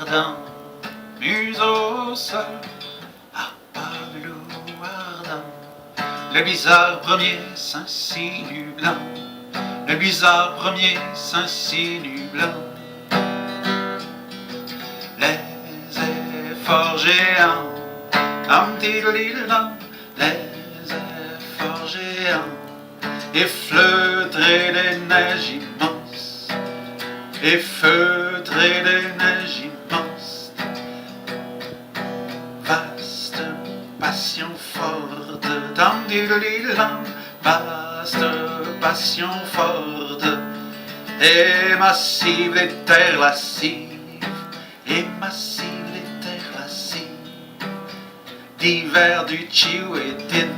ardent, museau au sol, à pas de loup ardent. Le bizarre premier s'insinue blanc, le bizarre premier s'insinue blanc. Les efforts géants, les efforts géants, effleutrés des neiges immenses, effleutrés des neiges immenses. Vaste passion forte, vaste passion forte, et massive les terres lascives, et massive les terres lascives, d'hiver du Chiouétin,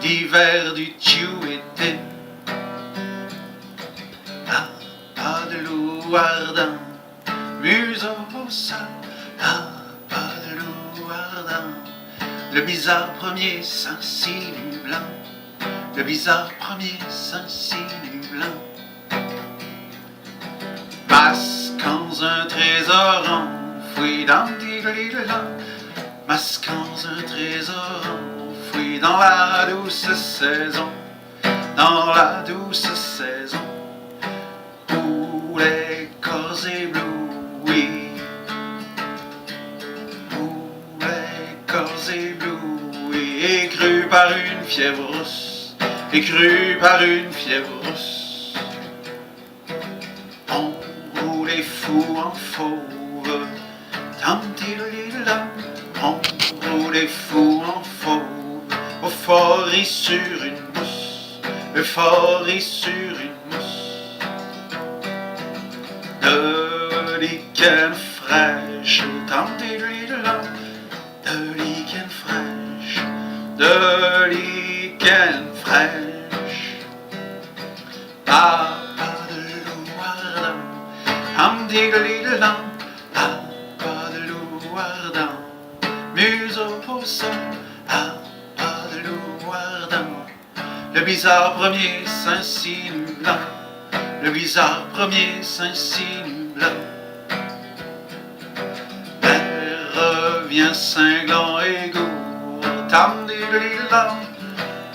d'hiver du Chiouétin. Ah, pas de loup ardent, museau au sol, ah, pas de loup ardent. Le bizarre premier s'insinue blanc, le bizarre premier s'insinue blanc. Masquant un trésor enfoui dans masquant un trésor enfoui dans la douce saison, dans la douce saison, où les corps éblouis, où les corps éblouis, écrus par une fièvre rousse, écrus par une fièvre rousse, on roule les fous en fauve, on roule les fous en fauve, euphorie sur une mousse, euphorie sur une mousse, de lichen fraîche, de lichen fraîche, de lichen fraîche. Pas de loup ardent, pas de loup ardent, museau au sol, ah, pas de loup ardent. Le bizarre premier s'insinue blanc, le bizarre premier s'insinue blanc. Mais revient cinglant et gourd,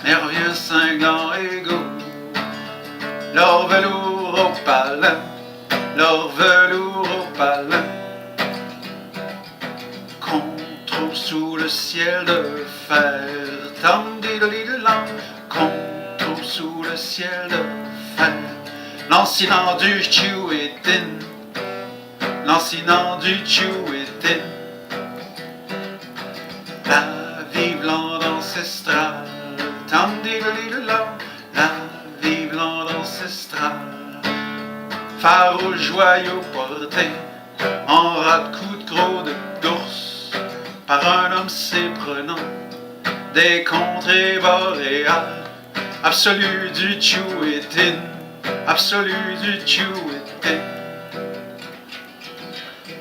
mais revient cinglant et gourd. Leur velours au palin, leur velours au palin, qu'on trouve sous le ciel de fer, qu'on trouve sous le ciel de fer. Lancinant du Chiouétin, lancinant du Chiouétin, la vie blonde ancestrale, la vie blonde ancestrale, phare aux joyaux portés, en ras de coups de crocs d'ours, par un homme s'éprenant des contrées boréales, absolu du Chiouétin, absolu du Chiouétin.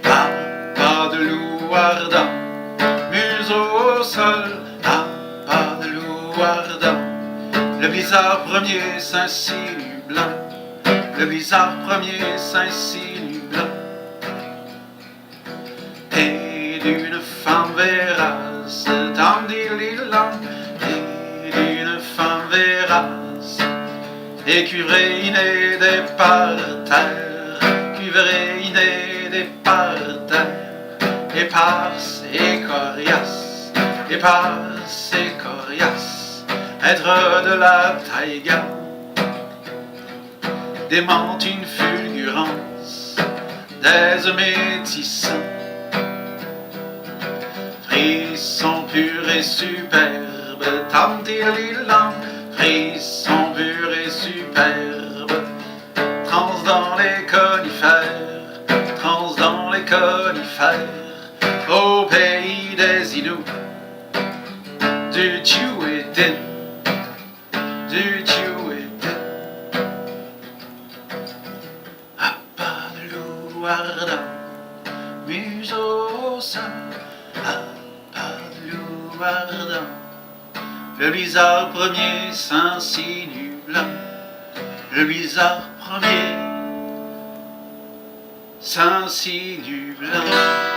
Ah, pas de loup ardent, museau au sol, ah, pas de loup ardent. Le bizarre premier s'insinue blanc, le bizarre premier s'insinue blanc. Et d'une femme vérace, et d'une femme vérace, et cuivréiné des parterres, cuivréiné des parterres, éparse et coriace, éparse et coriace, être de la taïga, démente une fulgurance des métissants, frisson pur et superbe, frisson pur et superbe, trans dans les conifères, trans dans les conifères, au pays des Inuits, du Chiouétin, du Chiouétin. Ah, pas de loup ardent, museau au sol, ah, pas de loup ardent. Le bizarre premier s'insinue blanc, le bizarre premier s'insinue blanc.